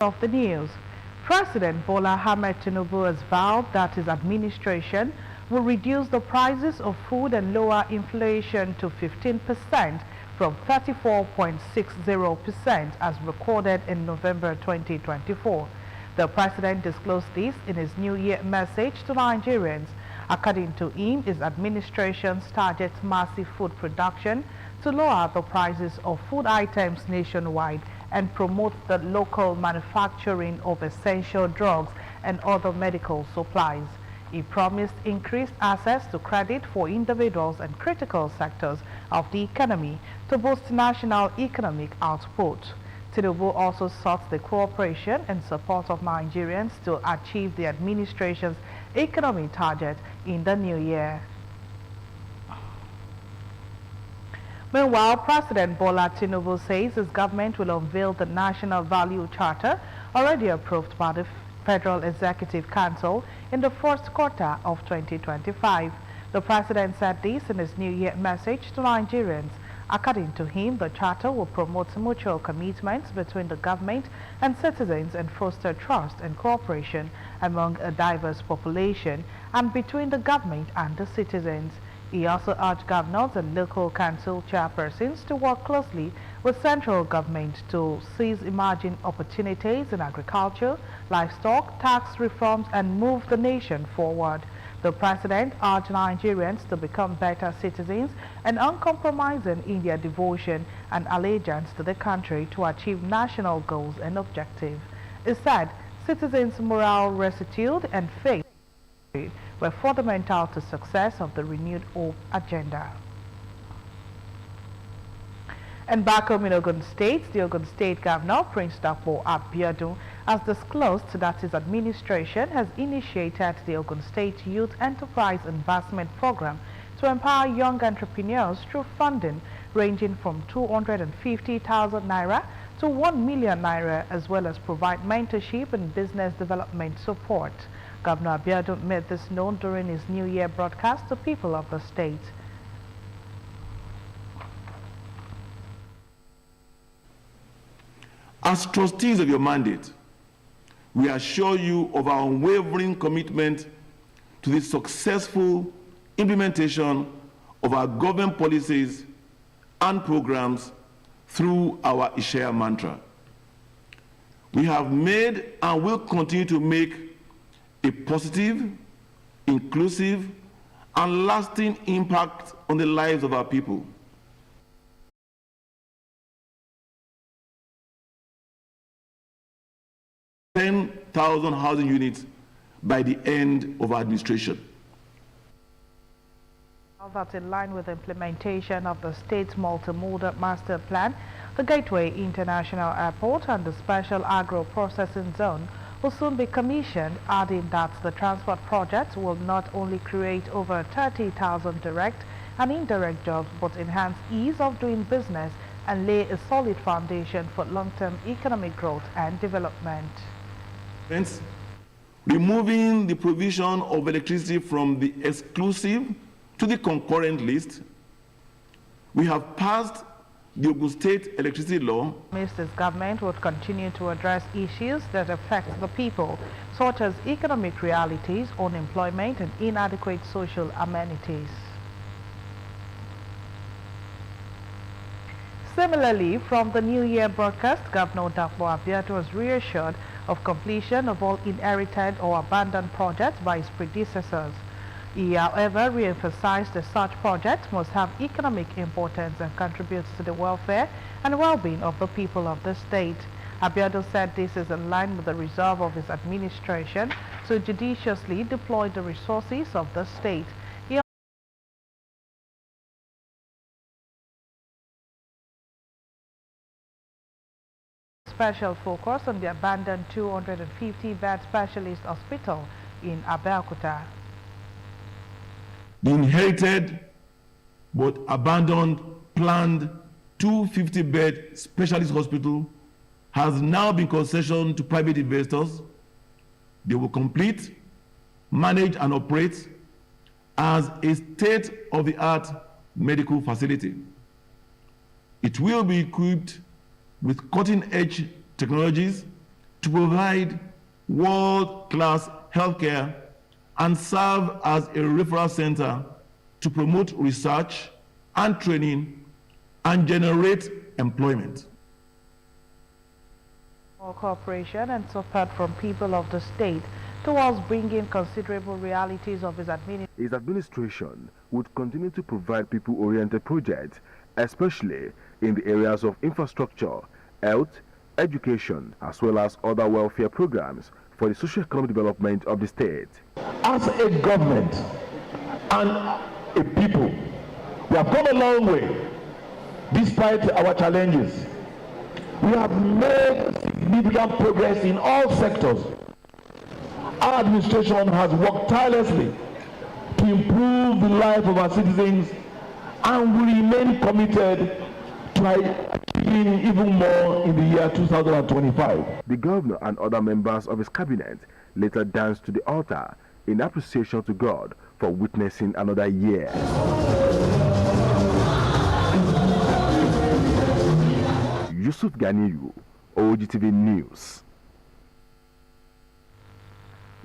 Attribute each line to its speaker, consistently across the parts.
Speaker 1: Of the news, President Bola Ahmed Tinubu has vowed that his administration will reduce the prices of food and lower inflation to 15% from 34.60% as recorded in November 2024. The president disclosed this in his New Year message to Nigerians. According to him, his administration targets massive food production to lower the prices of food items nationwide and promote the local manufacturing of essential drugs and other medical supplies. He promised increased access to credit for individuals and critical sectors of the economy to boost national economic output. Tinubu also sought the cooperation and support of Nigerians to achieve the administration's economic target in the new year. Meanwhile, President Bola Tinubu says his government will unveil the National Value Charter already approved by the Federal Executive Council in the first quarter of 2025. The president said this in his New Year message to Nigerians. According to him, the charter will promote mutual commitments between the government and citizens and foster trust and cooperation among a diverse population and between the government and the citizens. He also urged governors and local council chairpersons to work closely with central government to seize emerging opportunities in agriculture, livestock, tax reforms and move the nation forward. The president urged Nigerians to become better citizens and uncompromising in their devotion and allegiance to the country to achieve national goals and objectives. He said citizens' moral rectitude and faith were fundamental to success of the renewed hope agenda. And back home in Ogun State, the Ogun State Governor, Prince Dr. Abeokuta, has disclosed that his administration has initiated the Ogun State Youth Enterprise Investment Program to empower young entrepreneurs through funding ranging from 250,000 naira to 1 million naira, as well as provide mentorship and business development support. Governor Abeokuta made this known during his New Year broadcast to people of the state.
Speaker 2: As trustees of your mandate, we assure you of our unwavering commitment to the successful implementation of our government policies and programs through our Ishaya mantra. We have made and will continue to make a positive, inclusive, and lasting impact on the lives of our people. $10,000 housing units by the end of our administration.
Speaker 1: That's in line with the implementation of the state's multimodal master plan. The Gateway International Airport and the Special Agro-Processing Zone will soon be commissioned, adding that the transport project will not only create over 30,000 direct and indirect jobs, but enhance ease of doing business and lay a solid foundation for long-term economic growth and development.
Speaker 2: Hence, removing the provision of electricity from the exclusive to the concurrent list, we have passed the Ogun State Electricity Law.
Speaker 1: Mr. Government would continue to address issues that affect the people, such as economic realities, unemployment, and inadequate social amenities. Similarly, from the New Year broadcast, Governor Dr. Abeokuta was reassured of completion of all inherited or abandoned projects by his predecessors. He, however, re-emphasized that such projects must have economic importance and contribute to the welfare and well-being of the people of the state. Abeokuta said this is in line with the resolve of his administration to judiciously deploy the resources of the state. He special focus on the abandoned 250-bed specialist hospital in Abeokuta.
Speaker 2: The inherited but abandoned planned 250-bed specialist hospital has now been concessioned to private investors. They will complete, manage, and operate as a state-of-the-art medical facility. It will be equipped with cutting-edge technologies to provide world-class healthcare and serve as a referral center to promote research and training and generate employment.
Speaker 1: More cooperation and support from people of the state towards bringing considerable realities of his administration.
Speaker 3: His administration would continue to provide people-oriented projects, especially in the areas of infrastructure, health, education, as well as other welfare programs for the socio-economic development of the state.
Speaker 4: As a government and a people, we have come a long way despite our challenges. We have made significant progress in all sectors. Our administration has worked tirelessly to improve the life of our citizens, and we remain committed to achieving even more in the year 2025.
Speaker 3: The governor and other members of his cabinet later danced to the altar in appreciation to God for witnessing another year. Yusuf Ganiyu, Ogtv News.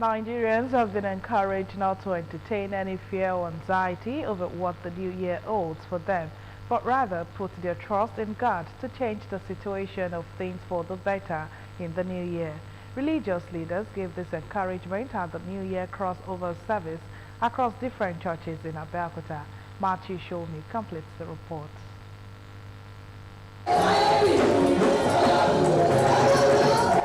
Speaker 1: Nigerians have been encouraged not to entertain any fear or anxiety over what the new year holds for them, but rather put their trust in God to change the situation of things for the better in the new year. Religious leaders gave this encouragement at the New Year crossover service across different churches in Abeokuta. Matthew Shomi completes the report.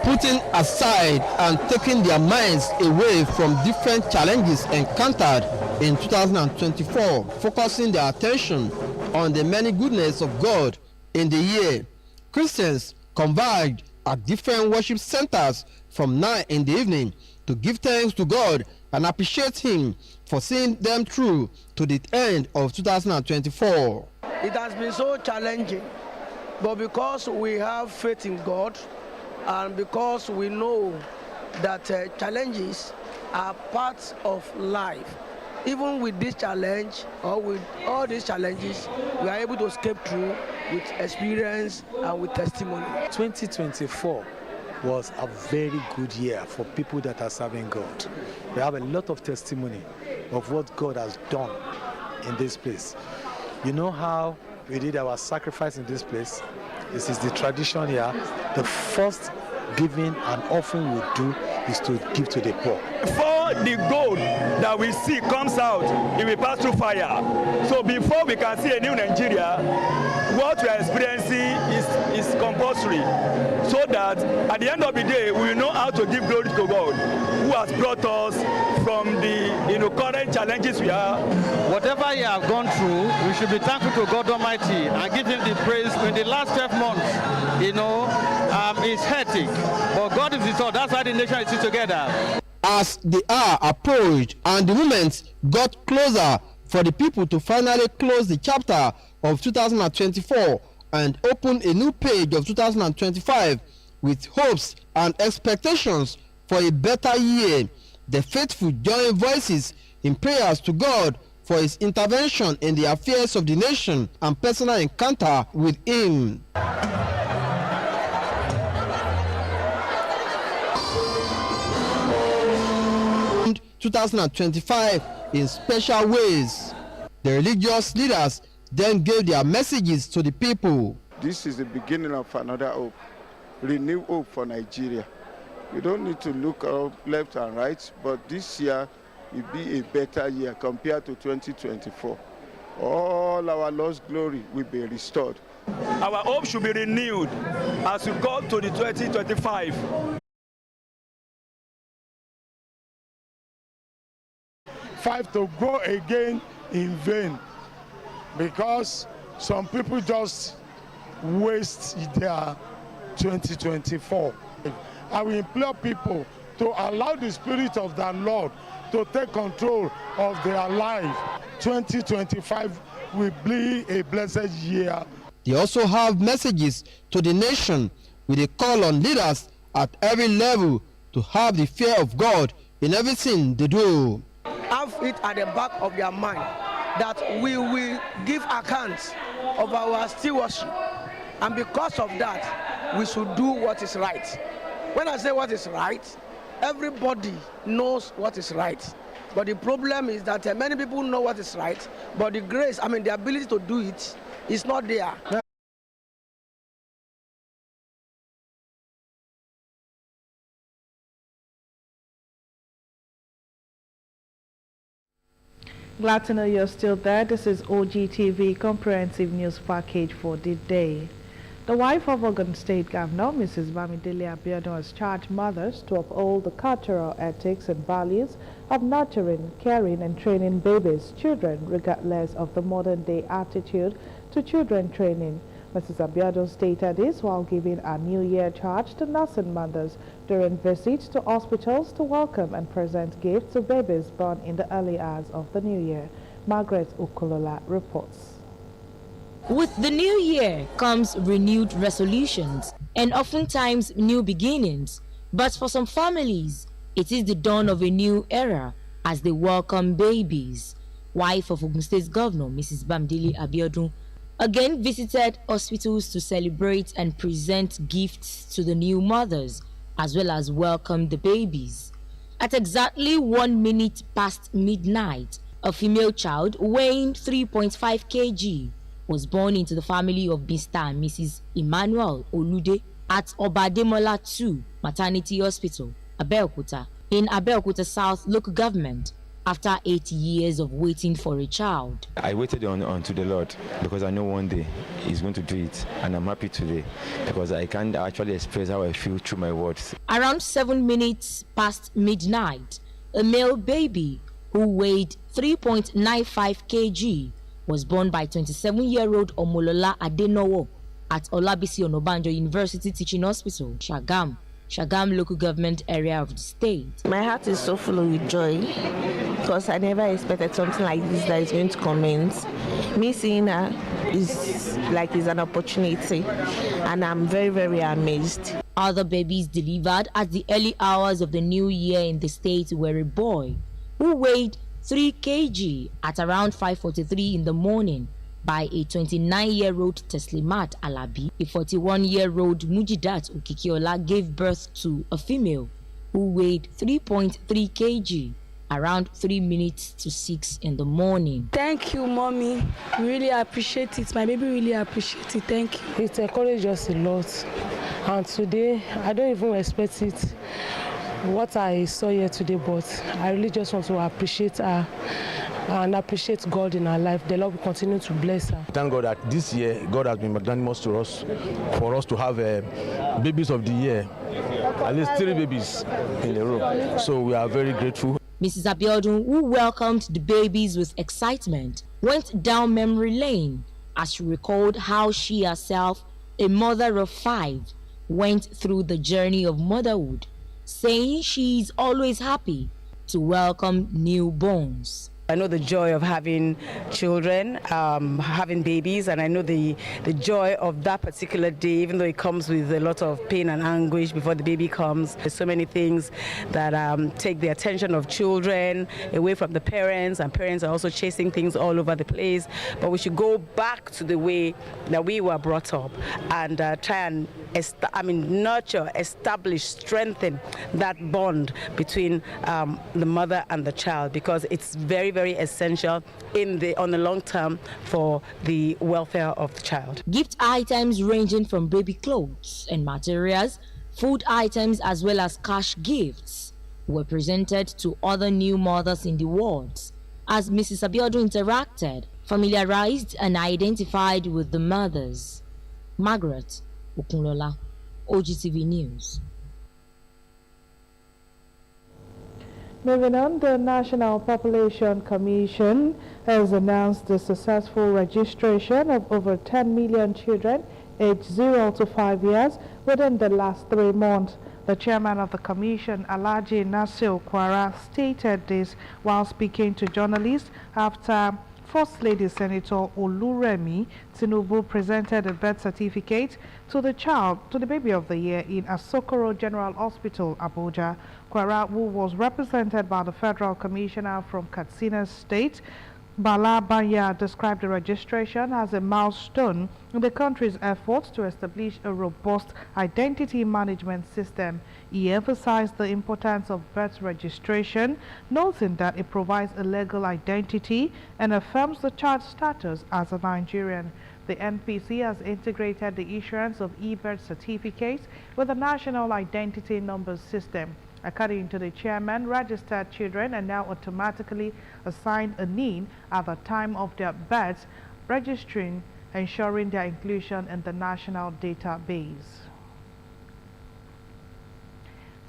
Speaker 5: Putting aside and taking their minds away from different challenges encountered in 2024, focusing their attention on the many goodness of God in the year, Christians converged at different worship centers from 9 in the evening to give thanks to God and appreciate Him for seeing them through to the end of 2024.
Speaker 6: It has been so challenging, but because we have faith in God and because we know that challenges are part of life, even with this challenge or with all these challenges, we are able to escape through with experience and with testimony.
Speaker 7: 2024 was a very good year for people that are serving God. We have a lot of testimony of what God has done in this place. You know how we did our sacrifice in this place? This is the tradition here. The first giving and offering we do is to give to the poor.
Speaker 8: Before the gold that we see comes out, it will pass through fire. So before we can see a new Nigeria, what we are experiencing is compulsory, so that at the end of the day we will know how to give glory to God, who has brought us from the current challenges we have.
Speaker 9: Whatever He has gone through, we should be thankful to God Almighty and give Him the praise. In the last 12 months, it's hectic, but God is restored. That's why the nation is together.
Speaker 5: As the hour approached and the moment got closer for the people to finally close the chapter of 2024 and open a new page of 2025 with hopes and expectations for a better year, the faithful join voices in prayers to God for His intervention in the affairs of the nation and personal encounter with Him. 2025 in special ways. The religious leaders then gave their messages to the people.
Speaker 10: This is the beginning of another hope, renewed hope for Nigeria. We don't need to look up left and right, but this year will be a better year compared to 2024. All our lost glory will be restored.
Speaker 8: Our hope should be renewed as we go to the 2025.
Speaker 11: Fight to go again in vain, because some people just waste their 2024. I will implore people to allow the Spirit of the Lord to take control of their life. 2025 will be a blessed year.
Speaker 5: They also have messages to the nation with a call on leaders at every level to have the fear of God in everything they do.
Speaker 6: Have it at the back of their mind that we will give accounts of our stewardship, and because of that we should do what is right. When I say what is right, everybody knows what is right. But the problem is that many people know what is right, but the grace, the ability to do it is not there.
Speaker 1: Glad to know you're still there. This is Ogtv Comprehensive News Package for the day. The wife of Ogun State Governor, Mrs. Abeokuta, has charged mothers to uphold the cultural ethics and values of nurturing, caring and training babies, children, regardless of the modern-day attitude to children training. Mrs. Abeokuta stated this while giving a New Year charge to nursing mothers during visits to hospitals to welcome and present gifts to babies born in the early hours of the New Year. Margaret Okolola reports.
Speaker 12: With the new year comes renewed resolutions and oftentimes new beginnings. But for some families, it is the dawn of a new era as they welcome babies. Wife of Ogun State Governor, Mrs. Abeokuta, again visited hospitals to celebrate and present gifts to the new mothers, as well as welcome the babies. At exactly 1 minute past midnight, a female child weighing 3.5 kg was born into the family of Mr. and Mrs. Emmanuel Olude at Obademola 2 Maternity Hospital, Abeokuta, in Abeokuta South Local Government, after 8 years of waiting for a child.
Speaker 13: I waited on to the Lord because I know one day He's going to do it, and I'm happy today because I can't actually express how I feel through my words.
Speaker 12: Around 7 minutes past midnight, a male baby who weighed 3.95 kg was born by 27-year-old Omolola Adenowo at Olabisi Onabanjo University Teaching Hospital, Shagam local government area of the state.
Speaker 14: My heart is so full with joy because I never expected something like this that is going to commence. Me seeing her is an opportunity, and I'm very, very amazed.
Speaker 12: Other babies delivered at the early hours of the new year in the state were a boy who weighed 3 kg at around 5:43 in the morning by a 29-year-old Teslimat Alabi. A 41-year-old Mujidat Ukikiola gave birth to a female who weighed 3.3 kg around 3 minutes to 6 in the morning.
Speaker 15: Thank you, Mommy. We really appreciate it. My baby really appreciates it. Thank you.
Speaker 16: It encourages us a lot. And today, I don't even expect it, what I saw here today, but I really just want to appreciate her and appreciate God in her life. The Lord will continue to bless her.
Speaker 17: Thank God that this year, God has been magnanimous to us, for us to have babies of the year, at least 3 babies in a row. So we are very grateful.
Speaker 12: Mrs. Abeokuta, who welcomed the babies with excitement, went down memory lane as she recalled how she herself, a mother of 5, went through the journey of motherhood, saying she is always happy to welcome newborns.
Speaker 18: I know the joy of having children, having babies, and I know the joy of that particular day, even though it comes with a lot of pain and anguish before the baby comes. There's so many things that take the attention of children away from the parents, and parents are also chasing things all over the place. But we should go back to the way that we were brought up and try and nurture, establish, strengthen that bond between the mother and the child, because it's very, very essential on the long term for the welfare of the child.
Speaker 12: Gift items ranging from baby clothes and materials, food items as well as cash gifts were presented to other new mothers in the wards as Mrs. Abeokuta interacted, familiarized and identified with the mothers. Margaret Okolola, Ogtv News.
Speaker 1: Moving on, the National Population Commission has announced the successful registration of over 10 million children aged 0 to 5 years within the last 3 months. The chairman of the commission, Alhaji Nasir Kwara, stated this while speaking to journalists after First Lady Senator Oluremi Tinubu presented a birth certificate to the baby of the year in Asokoro General Hospital, Abuja. Kwara, who was represented by the Federal Commissioner from Katsina State, Bala Banya described the registration as a milestone in the country's efforts to establish a robust identity management system. He emphasized the importance of birth registration, noting that it provides a legal identity and affirms the child's status as a Nigerian. The NPC has integrated the issuance of e-birth certificates with the National Identity Numbers System. According to the chairman, registered children are now automatically assigned a NIN at the time of their birth, registering, ensuring their inclusion in the national database.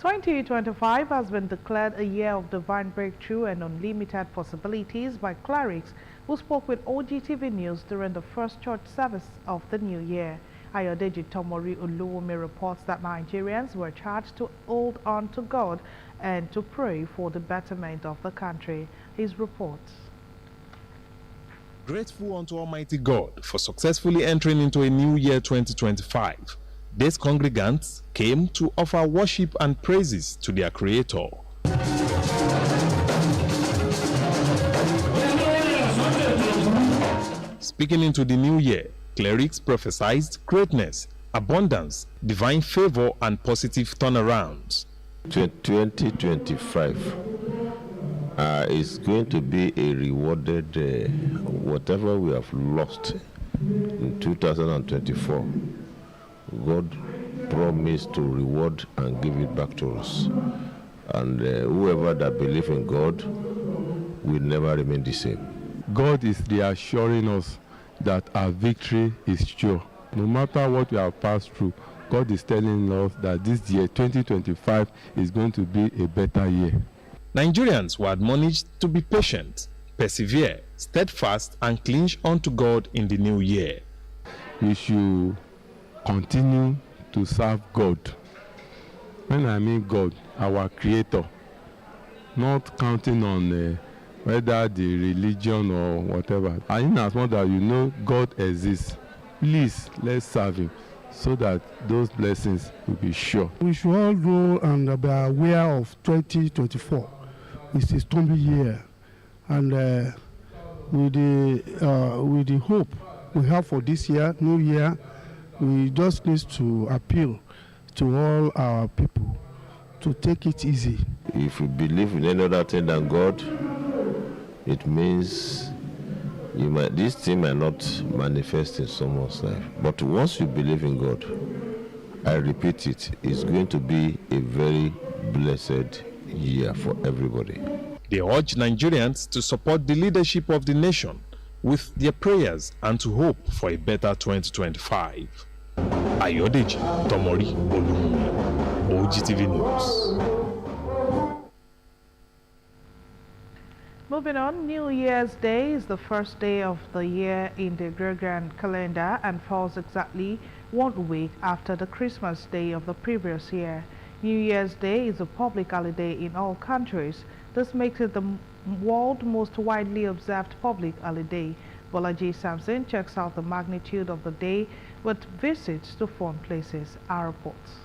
Speaker 1: 2025 has been declared a year of divine breakthrough and unlimited possibilities by clerics who spoke with Ogtv News during the first church service of the new year. Ayodeji Tomori Oluwumi reports that Nigerians were charged to hold on to God and to pray for the betterment of the country. His report.
Speaker 19: Grateful unto Almighty God for successfully entering into a new year 2025, these congregants came to offer worship and praises to their Creator. Speaking into the new year, clerics prophesied greatness, abundance, divine favor, and positive turnarounds.
Speaker 20: 2025 is going to be a rewarded whatever we have lost in 2024. God promised to reward and give it back to us. And whoever that believes in God will never remain the same.
Speaker 21: God is reassuring us that our victory is sure. No matter what we have passed through, God is telling us that this year, 2025, is going to be a better year.
Speaker 19: Nigerians were admonished to be patient, persevere, steadfast, and cling unto God in the new year.
Speaker 21: We should continue to serve God. When I mean God, our Creator, not counting on whether the religion or whatever. And in as much as you know God exists, please let's serve Him so that those blessings will be sure.
Speaker 22: We should all go and be aware of 2024. It's a stormy year, and with the hope we have for this year, new year, we just need to appeal to all our people to take it easy.
Speaker 20: If you believe in any other thing than God, it means this thing might not manifest in someone's life. But once you believe in God, I repeat it, it's going to be a very blessed year for everybody.
Speaker 19: They urge Nigerians to support the leadership of the nation with their prayers and to hope for a better 2025. Ayodeji Tomori Oluwumi, Ogtv News.
Speaker 1: Moving on, New Year's Day is the first day of the year in the Gregorian calendar and falls exactly 1 week after the Christmas Day of the previous year. New Year's Day is a public holiday in all countries. This makes it the world's most widely observed public holiday. Bolaji Samson checks out the magnitude of the day with visits to fun places. Our reports.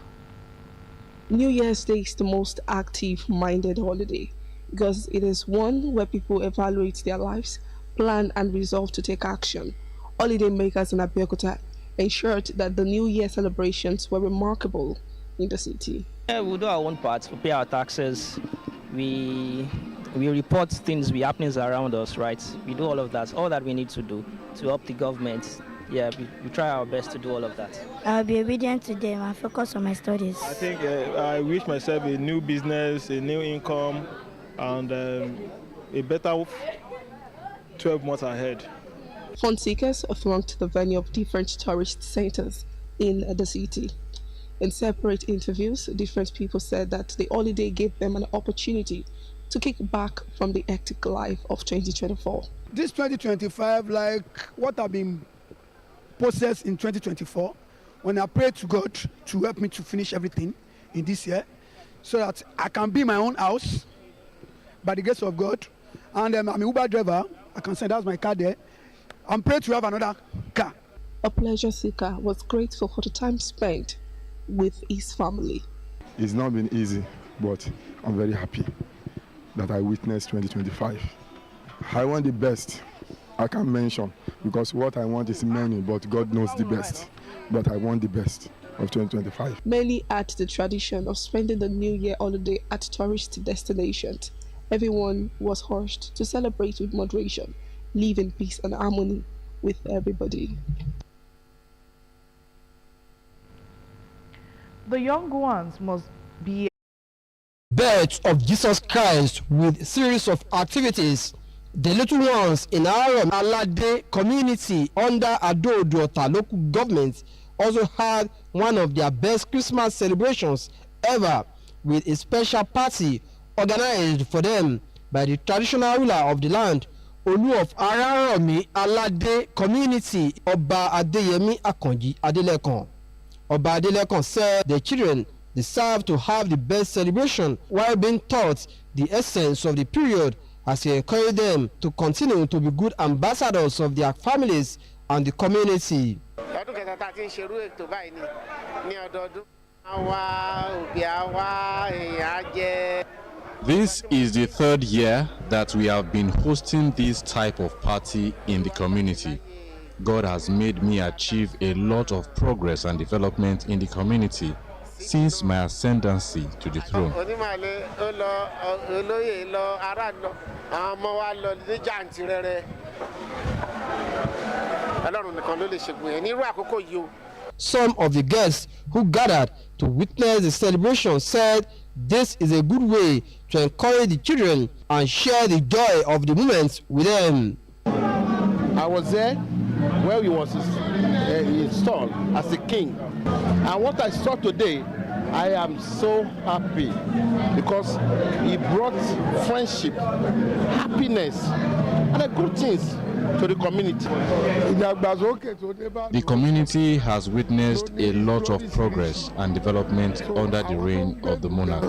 Speaker 23: New Year's Day is the most active-minded holiday, because it is one where people evaluate their lives, plan and resolve to take action. Holiday makers in Abeokuta ensured that the New Year celebrations were remarkable in the city.
Speaker 24: Yeah, we'll do our own part, we pay our taxes, we report things, happenings around us, right? We do all of that, all that we need to do to help the government. Yeah, we try our best to do all of that.
Speaker 25: I'll be obedient to them and focus on my studies.
Speaker 26: I think I wish myself a new business, a new income, and a better 12 months ahead.
Speaker 23: Fun seekers flocked the venue of different tourist centers in the city. In separate interviews, different people said that the holiday gave them an opportunity to kick back from the hectic life of 2024.
Speaker 27: This 2025, like what I've been processed in 2024, when I pray to God to help me to finish everything in this year, so that I can be my own house, by the grace of God, and I'm an Uber driver. I can say that's my car there. I'm praying to have another car.
Speaker 23: A pleasure seeker was grateful for the time spent with his family.
Speaker 28: It's not been easy, but I'm very happy that I witnessed 2025. I want the best I can't mention because what I want is many, but God knows the best. But I want the best of 2025.
Speaker 23: Many add to the tradition of spending the New Year holiday at tourist destinations. Everyone was urged to celebrate with moderation, live in peace and harmony with everybody.
Speaker 1: The young ones must be
Speaker 5: Birth of Jesus Christ with series of activities. The little ones in our Alade community under Abeokuta local government also had one of their best Christmas celebrations ever with a special party organized for them by the traditional ruler of the land, Olu of Araromi Alade community, Oba Adeyemi Akanji Adelekon. Oba Adelekon said the children deserve to have the best celebration while being taught the essence of the period, as he encouraged them to continue to be good ambassadors of their families and the community.
Speaker 19: This is the third year that we have been hosting this type of party in the community. God has made me achieve a lot of progress and development in the community since my ascendancy to the throne.
Speaker 5: Some of the guests who gathered to witness the celebration said this is a good way to encourage the children and share the joy of the moment with them.
Speaker 2: I was there where he was installed as a king, and what I saw today, I am so happy because he brought friendship, happiness, and good things to the community.
Speaker 19: The community has witnessed a lot of progress and development under the reign of the monarch.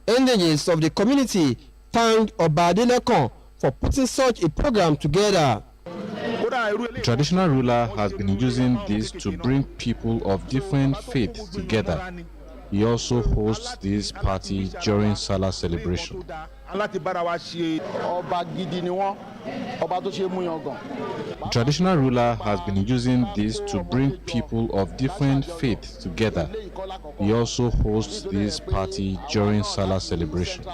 Speaker 5: Indigenous of the community thanked Oba Adelekon for putting such a program together.
Speaker 19: The traditional ruler has been using this to bring people of different faiths together. He also hosts this party during Salah celebration. The traditional ruler has been using this to bring people of different faiths together. He also hosts this party during Salah celebration.
Speaker 18: This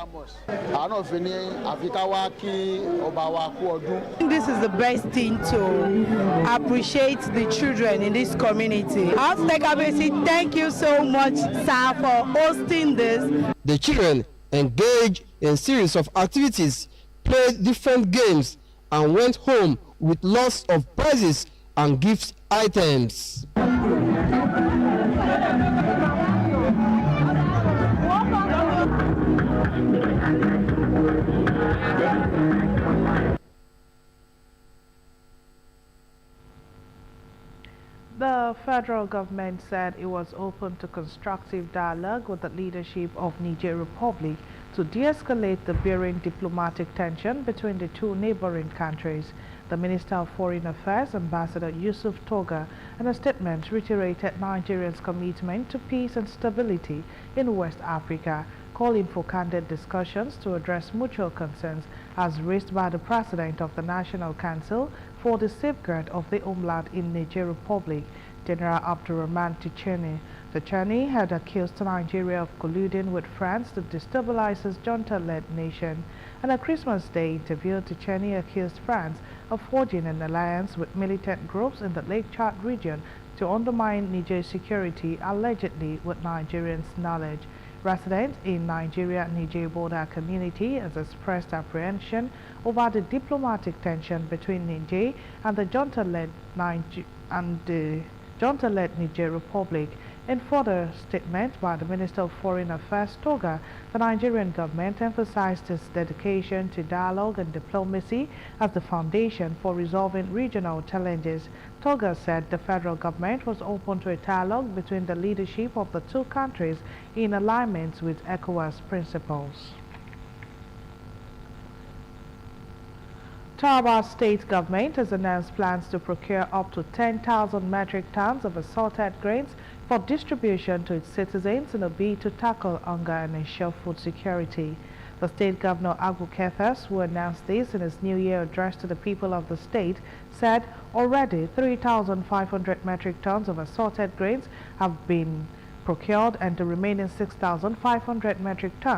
Speaker 18: is the best thing to appreciate the children in this community. I want to take a say thank you so much, sir, for hosting this.
Speaker 5: The children engaged in a series of activities, played different games, and went home with lots of prizes and gift items.
Speaker 1: The federal government said it was open to constructive dialogue with the leadership of Niger Republic to de-escalate the varying diplomatic tension between the two neighboring countries. The Minister of Foreign Affairs, Ambassador Yusuf Toga, in a statement reiterated Nigeria's commitment to peace and stability in West Africa, calling for candid discussions to address mutual concerns as raised by the President of the National Council for the safeguard of the homeland in Niger Republic, General Abdurrahman Tichani had accused Nigeria of colluding with France to destabilize his junta-led nation. In a Christmas Day interview, Tichani accused France of forging an alliance with militant groups in the Lake Chad region to undermine Niger's security, allegedly with Nigerians' knowledge. Residents in Nigeria-Niger border community has expressed apprehension over the diplomatic tension between Niger and the junta-led Niger Republic. In further statement by the Minister of Foreign Affairs, Toga, the Nigerian government emphasized its dedication to dialogue and diplomacy as the foundation for resolving regional challenges. Toga said the federal government was open to a dialogue between the leadership of the two countries in alignment with ECOWAS principles. Taraba State Government has announced plans to procure up to 10,000 metric tons of assorted grains for distribution to its citizens in a bid to tackle hunger and ensure food security. The state governor Abeokuta, who announced this in his New Year address to the people of the state, said already 3,500 metric tons of assorted grains have been procured and the remaining 6,500 metric tons